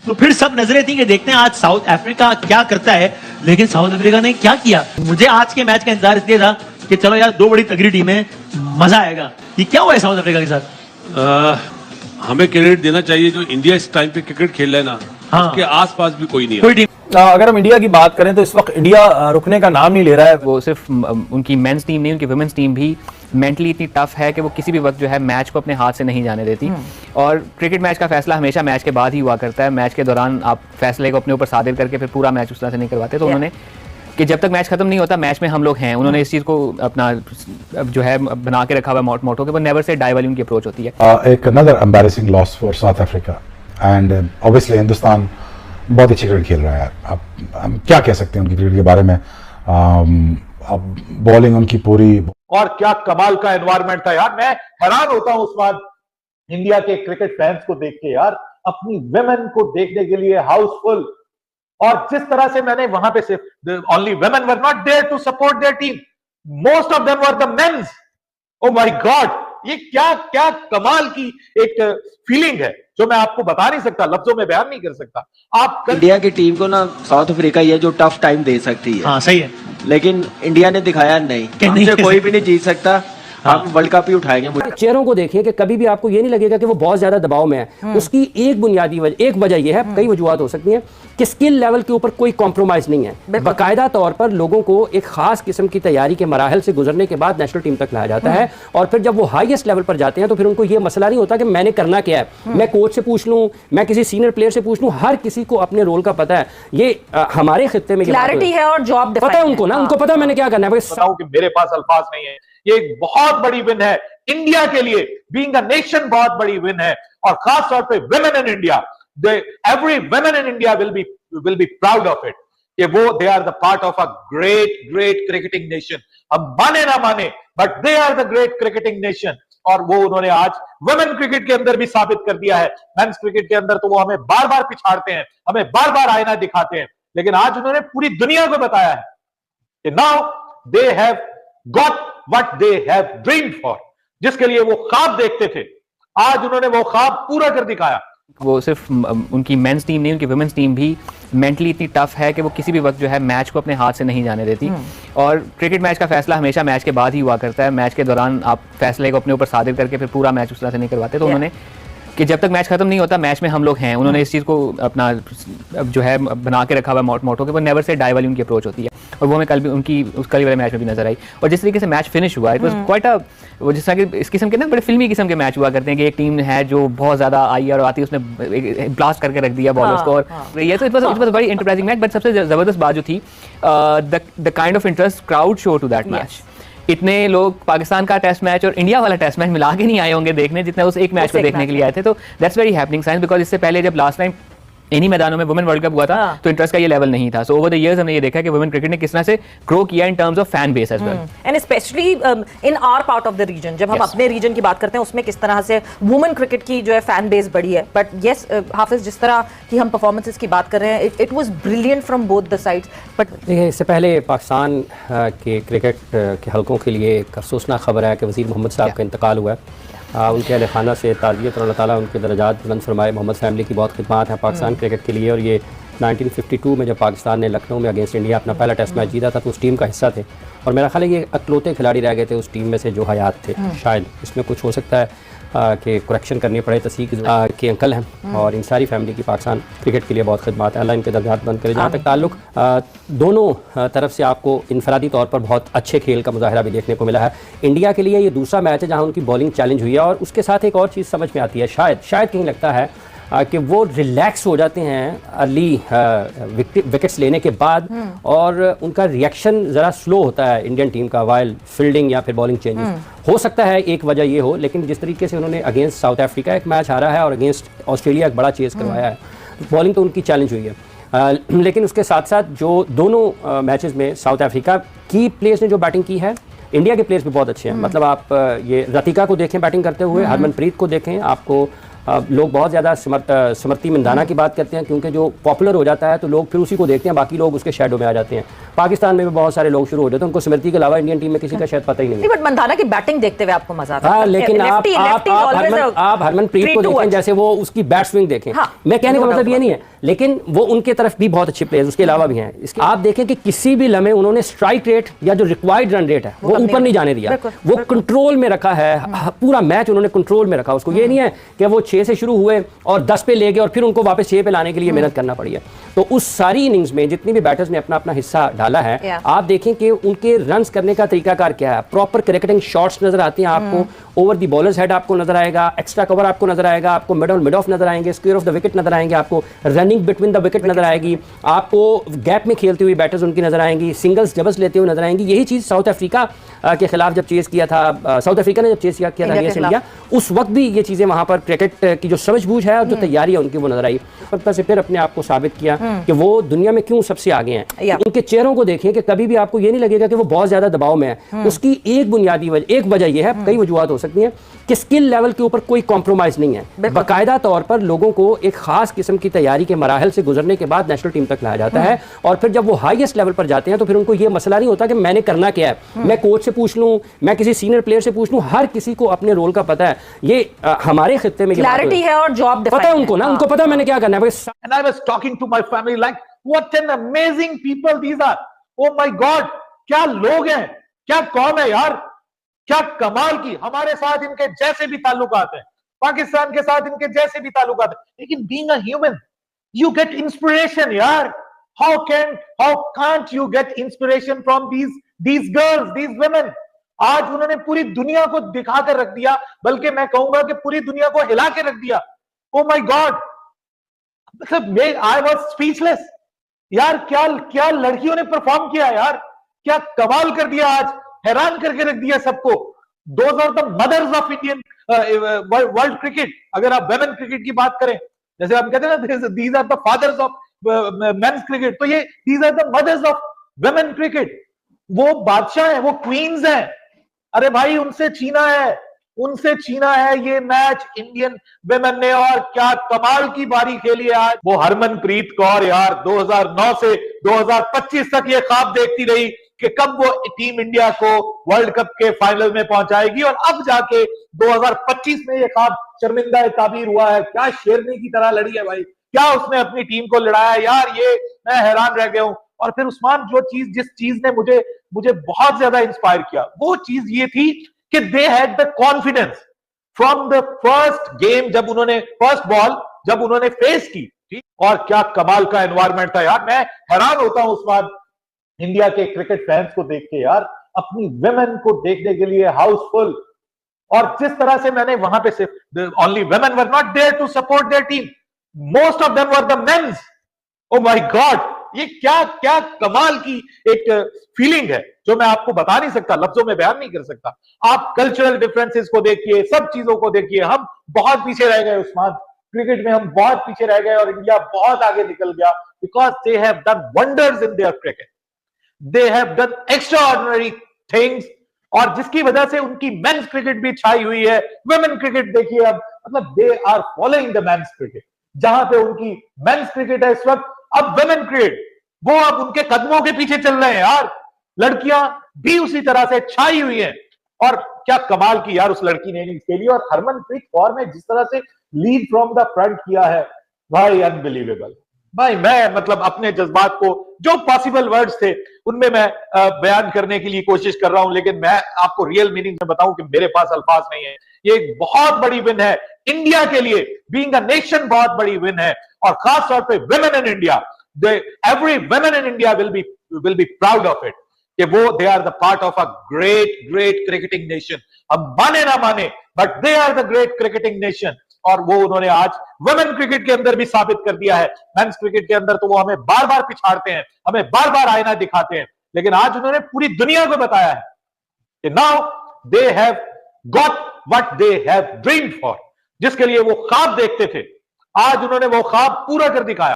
तो फिर सब नजरें थी कि देखते हैं आज साउथ अफ्रीका क्या करता है, लेकिन साउथ अफ्रीका ने क्या किया। मुझे आज के मैच का इंतजार इसलिए था कि चलो यार दो बड़ी तगड़ी टीमें, मजा आएगा। ये क्या हुआ है साउथ अफ्रीका के साथ? हमें क्रेडिट देना चाहिए जो इंडिया इस टाइम पे क्रिकेट खेल रहा है ना, हाँ। उसके आसपास भी कोई नहीं है। कोई टीम अगर हम इंडिया की बात करें तो इस वक्त इंडिया रुकने का नाम नहीं ले रहा है। वो सिर्फ उनकी मेंस टीम नहीं, उनकी वुमेन्स टीम भी मेंटली इतनी टफ है कि वो किसी भी वक्त जो है मैच को अपने हाथ से नहीं जाने देती। और क्रिकेट मैच का फैसला हमेशा मैच के बाद ही हुआ करता है। मैच के दौरान आप फैसले को अपने ऊपर सादिर करके फिर पूरा मैच उस तरह से नहीं करवाते। तो उन्होंने कि जब तक मैच खत्म नहीं होता मैच में हम लोग हैं, उन्होंने इस चीज़ को अपना जो है बना के रखा हुआ मोटो के वो नेवर से डाई वाली उनकी अप्रोच होती है। एक another embarrassing loss for south Africa and obviously Hindustan बहुत अच्छी क्रिकेट खेल रहा है। आप हम क्या कह सकते हैं उनकी क्रिकेट के बारे में? अब बॉलिंग उनकी पूरी, और क्या कमाल का एनवायरनमेंट था यार। मैं हैरान होता हूं उस बाद इंडिया के क्रिकेट फैंस को देख के यार, अपनी वेमेन को देखने के लिए हाउसफुल। और जिस तरह से मैंने वहां पे सिर्फ only women were not there to support their team, most of them were the men's. Oh my god, ये क्या क्या कमाल की एक फीलिंग है जो मैं आपको बता नहीं सकता, लफ्जों में बयान नहीं कर सकता। आप इंडिया की टीम को ना साउथ अफ्रीका ही है जो टफ टाइम दे सकती है। हाँ सही है, लेकिन इंडिया ने दिखाया नहीं, हमसे कोई भी नहीं जीत सकता। हम वर्ल्ड कप ही उठाएंगे। चेहरों को देखिए कि कभी भी आपको ये नहीं लगेगा कि वो बहुत ज्यादा दबाव में है। उसकी एक बुनियादी एक वजह यह है, कई वजूहत हो सकती हैं, कि स्किल लेवल के ऊपर कोई कॉम्प्रोमाइज नहीं है। बाकायदा तौर पर लोगों को एक खास किस्म की तैयारी के मराहल से गुजरने के बाद नेशनल टीम तक लाया जाता है। और फिर जब वो हाईएस्ट लेवल पर जाते हैं तो फिर उनको ये मसला नहीं होता कि मैंने करना क्या है, मैं कोच से पूछ लूं, मैं किसी सीनियर प्लेयर से पूछ लूं। हर किसी को अपने रोल का पता है। ये हमारे खित्ते में क्लैरिटी है और जॉब पता है उनको ना, उनको पता है मैंने क्या करना है। बताऊं कि मेरे पास अल्फाज नहीं है। ये एक बहुत बड़ी विन है इंडिया के लिए, बीइंग अ नेशन बहुत बड़ी विन है। और खास तौर पे women in India, every women in India will be proud of it कि वो they are the part of a great cricketing nation. हम माने ना माने, but they are the great cricketing nation. और वो उन्होंने आज वुमेन क्रिकेट के अंदर भी साबित कर दिया है। मेंस क्रिकेट के अंदर तो वो हमें बार बार पिछाड़ते हैं, हमें बार बार आईना दिखाते हैं, लेकिन आज उन्होंने पूरी दुनिया को बताया है कि now they have got what they have dreamed for, जिसके लिए वो ख्वाब देखते थे, आज उन्होंने वो ख्वाब पूरा कर दिखाया। वो सिर्फ उनकी मेंस टीम नहीं, उनकी वुमेन्स टीम भी मेंटली इतनी टफ है कि वो किसी भी वक्त जो है मैच को अपने हाथ से नहीं जाने देती। और क्रिकेट मैच का फैसला हमेशा मैच के बाद ही हुआ करता है। मैच के दौरान आप फैसले को अपने ऊपर सादिर करके फिर पूरा मैच उस तरह से नहीं करवाते। तो उन्होंने कि जब तक मैच खत्म नहीं होता मैच में हम लोग हैं, उन्होंने इस चीज़ को अपना जो है बना के रखा हुआ मोटो के वो नेवर से डाई वाली उनकी अप्रोच होती है। और वो हमें कल भी उनकी उस कल वाले मैच में भी नजर आई। और जिस तरीके से मैच फिनिश हुआ, इट वाज क्वाइट अ, वो जिस तरह के इस किस्म के ना बड़े फिल्मी किस्म के मैच हुआ करते हैं कि एक टीम है जो बहुत ज़्यादा आई और आती है, उसने ब्लास्ट करके रख दिया बॉलर्स को। और ये तो it was very enterprising match. But सबसे ज़बरदस्त बात जो थी, the kind of interest crowd show to that match. इतने लोग पाकिस्तान का टेस्ट मैच और इंडिया वाला टेस्ट मैच मिला के नहीं आए होंगे देखने, जितने उस एक मैच को देखने के लिए आए थे। तो that's very happening sign, because इससे पहले जब लास्ट टाइम इन्हीं मैदानों में वुमेन वर्ल्ड कप हुआ था तो इंटरेस्ट का ये लेवल नहीं था। सो ओवर द इयर्स हमने ये देखा कि वुमेन क्रिकेट ने किस तरह से ग्रो किया in terms of fan base as well, and specially in our part of the region. जब हम अपने रीजन की बात करते हैं उसमें किस तरह से वुमेन क्रिकेट की जो है फैन बेस बढ़ी है। बट यस हाफिज, जिस तरह की हम परफॉर्मेंसेस की बात कर रहे हैं, it was brilliant from both the sides. But इससे पहले पाकिस्तान के क्रिकेट के हलकों के लिए एक अफसोसनाक खबर है कि वज़ीर मोहम्मद साहब का इंतकाल हुआ है। उनके अहल खाना से ताज़ियत और अल्लाह ताला उनके दर्जात बुलंद फरमाए। मोहम्मद फैमिली की बहुत खिदमत है पाकिस्तान क्रिकेट के लिए। और ये 1952 में जब पाकिस्तान ने लखनऊ में अगेंस्ट इंडिया अपना पहला टेस्ट मैच जीता था तो उस टीम का हिस्सा थे। और मेरा ख्याल है ये अकलौते खिलाड़ी रह गए थे उस टीम में से जो हयात थे। शायद इसमें कुछ हो सकता है कि करेक्शन करनी पड़े। तसीक के अंकल हैं और इन सारी फैमिली की पाकिस्तान क्रिकेट के लिए बहुत खिदमत है। अल्लाह इनके दर्जात बंद करे। जहाँ तक ताल्लुक दोनों तरफ से आपको इनफरादी तौर पर बहुत अच्छे खेल का मुजाहरा भी देखने को मिला है। इंडिया के लिए ये दूसरा मैच है जहाँ उनकी बॉलिंग चैलेंज हुई है। और उसके साथ एक और चीज़ समझ में आती है, शायद कहीं लगता है कि वो रिलैक्स हो जाते हैं अर्ली विकेट्स लेने के बाद, और उनका रिएक्शन ज़रा स्लो होता है इंडियन टीम का वाइल फील्डिंग या फिर बॉलिंग चेंजेस। हो सकता है एक वजह ये हो, लेकिन जिस तरीके से उन्होंने अगेंस्ट साउथ अफ्रीका एक मैच हारा है और अगेंस्ट ऑस्ट्रेलिया एक बड़ा चेस करवाया है, बॉलिंग तो उनकी चैलेंज हुई है। लेकिन उसके साथ साथ जो दोनों मैचेस में साउथ अफ्रीका की प्लेयर्स ने जो बैटिंग की है, इंडिया के प्लेयर्स भी बहुत अच्छे हैं। मतलब आप ये रतिका को देखें बैटिंग करते हुए, हरमनप्रीत को देखें, आपको लोग बहुत ज़्यादा स्मृति मंदाना की बात करते हैं, क्योंकि जो पॉपुलर हो जाता है तो लोग फिर उसी को देखते हैं, बाकी लोग उसके शैडो में आ जाते हैं। पाकिस्तान में भी बहुत सारे लोग शुरू हो जाते हैं, उनको स्मृति के अलावा इंडियन टीम में किसी का शायद पता ही नहीं है। बट मंदाना की बैटिंग देखते हुए आपको मजा आता है। हाँ, लेकिन आप हरमनप्रीत को देखें, जैसे वो उसकी बैट स्विंग देखें। मैं कहने का मतलब ये नहीं है, लेकिन वो उनके तरफ भी बहुत अच्छे प्लेयर्स उसके अलावा भी हैं। इसके आप देखें कि किसी भी लम्हे उन्होंने स्ट्राइक रेट या जो रिक्वायर्ड रन रेट है वो ऊपर नहीं जाने दिया, वो कंट्रोल में रखा है। पूरा मैच उन्होंने कंट्रोल में रखा। उसको ये नहीं है कि वो 6 से शुरू हुए और 10 पे ले गए और फिर उनको वापस 6 पे लाने के लिए मेहनत करना पड़ी है। तो उस सारी इनिंग्स में जितनी भी बैटर्स ने अपना अपना हिस्सा डाला है, आप देखें कि उनके रन्स करने का तरीकाकार क्या है। प्रॉपर क्रिकेटिंग शॉट्स नजर आती हैं आपको, ओवर द बॉलर्स हेड आपको नजर आएगा, एक्स्ट्रा कवर आपको नजर आएगा, आपको मिड ऑफ नजर आएंगे, स्क्वायर ऑफ द विकेट नजर आएंगे, आपको रनिंग बिटवीन द विकेट नजर आएगी, आपको गैप में खेलते हुए बैटर्स उनकी नजर आएंगी, सिंगल्स डबल्स लेते हुए नजर आएंगी। यही चीज साउथ अफ्रीका के खिलाफ जब चेस किया था, साउथ अफ्रीका ने जब चेस किया था अगेंस्ट इंडिया, उस वक्त भी ये चीजें वहां पर क्रिकेट की जो समझबूझ है और जो तैयारी है उनकी वो नजर आई। पता से फिर अपने आप को साबित किया कि वो दुनिया में क्यों सबसे आगे हैं। उनके चेहरों को देखें कि कभी भी आपको ये नहीं लगेगा कि वो बहुत ज्यादा दबाव में है। उसकी एक बुनियादी वजह यह है, कई वजूहत हो सकती हैं, कि स्किल लेवल के ऊपर कोई कॉम्प्रोमाइज नहीं है। बाकायदा तौर पर लोगों को एक खास किस्म की तैयारी के मराहल से गुजरने के बाद नेशनल टीम तक लाया जाता है, और फिर जब वो हाईएस्ट लेवल पर जाते हैं तो फिर उनको ये मसला नहीं होता कि मैंने करना क्या है, मैं कोच से पूछ लूं, मैं किसी सीनियर प्लेयर से पूछ लूं। हर किसी को अपने रोल का पता है। ये हमारे खित्ते में क्लैरिटी है और जॉब पता है उनको ना, उनको पता है मैंने क्या करना है। And I was talking to my family like, what an amazing people these are. Oh my God, क्या लोग हैं, क्या कौम है यार, क्या कमाल की। हमारे साथ इनके जैसे भी ताल्लुकात हैं, पाकिस्तान के साथ इनके जैसे भी ताल्लुकात हैं, लेकिन being a human, you get inspiration यार। How can't you get inspiration from these girls, these women? आज उन्होंने पूरी दुनिया को दिखा कर रख दिया, बल्कि मैं कहूंगा कि पूरी दुनिया को हिला के रख दिया। Oh my God, मतलब आई वॉज स्पीचलेस यार। क्या लड़कियों ने परफॉर्म किया यार, क्या कमाल कर दिया, आज हैरान करके रख दिया सबको। Those are the mothers of Indian world cricket. अगर आप वेमेन क्रिकेट की बात करें, जैसे हम कहते हैं ना, these are the fathers of men's cricket, तो ये these are the mothers of women cricket. वो बादशाह है, वो क्वींस है। अरे भाई, उनसे छीना है ये मैच इंडियन वेमेन ने, और क्या कमाल की बारी खेली है आज वो हरमनप्रीत कौर यार। 2009 से 2025 तक ये ख्वाब देखती रही कि कब वो टीम इंडिया को वर्ल्ड कप के फाइनल में पहुंचाएगी, और अब जाके 2025 में ये ख्वाब शर्मिंदा ताबीर हुआ है। क्या शेरनी की तरह लड़ी है भाई, क्या उसने अपनी टीम को लड़ाया यार, ये मैं हैरान रह गया हूं। और फिर उस्मान, जिस चीज ने मुझे बहुत ज्यादा इंस्पायर किया, वो चीज ये थी कि they had the confidence from the first game, जब उन्होंने फर्स्ट बॉल जब उन्होंने फेस की, ठीक, और क्या कमाल का एनवायरनमेंट था यार। मैं हैरान होता हूं उस्मान, इंडिया के क्रिकेट फैंस को देख के यार, अपनी वेमेन को देखने के लिए हाउसफुल। और जिस तरह से मैंने वहां पे सिर्फ only women were not there to support their team, most of them were the men's. Oh my god, ये क्या कमाल की एक फीलिंग है जो मैं आपको बता नहीं सकता, लफ्जों में बयान नहीं कर सकता। आप कल्चरल डिफरेंसेस को देखिए, सब चीजों को देखिए। हम बहुत पीछे रह गए उस्मान, क्रिकेट में हम बहुत पीछे रह गए, और इंडिया बहुत आगे निकल गया, because they have done wonders in their cricket, they have done extraordinary things, और जिसकी वजह से उनकी मेंस क्रिकेट भी छाई हुई है। वुमेन क्रिकेट देखिए अब, मतलब they are following the men's cricket. जहां पे उनकी मेंस क्रिकेट है इस वक्त, अब वुमेन क्रिकेट, वो अब उनके कदमों के पीछे चल रहे हैं यार। लड़कियां भी उसी तरह से छाई हुई हैं, और क्या कमाल की यार उस लड़की ने इसके लिए। और हरमनप्रीत कौर ने जिस तरह से लीड फ्रॉम द फ्रंट किया है भाई, अनबिलीवेबल भाई। मैं मतलब अपने जज्बात को, जो पॉसिबल वर्ड्स थे उनमें मैं बयान करने की लिए कोशिश कर रहा हूं, लेकिन मैं आपको रियल मीनिंग में बताऊं कि मेरे पास अल्फाज नहीं है। ये एक बहुत बड़ी विन है इंडिया के लिए, बीइंग अ नेशन बहुत बड़ी विन है, और खास तौर पे women in India, every women in India will be proud of it, कि वो they are the part of a great cricketing nation. हम माने ना माने, but they are the great cricketing nation, और वो उन्होंने आज वुमेन क्रिकेट के अंदर भी साबित कर दिया है। मेंस क्रिकेट के अंदर तो वो हमें बार बार पिछाड़ते हैं, हमें बार बार आईना दिखाते हैं, लेकिन आज उन्होंने पूरी दुनिया को बताया है कि now they have got what they have dreamed for, जिसके लिए वो ख्वाब देखते थे, आज उन्होंने वो ख्वाब पूरा कर दिखाया।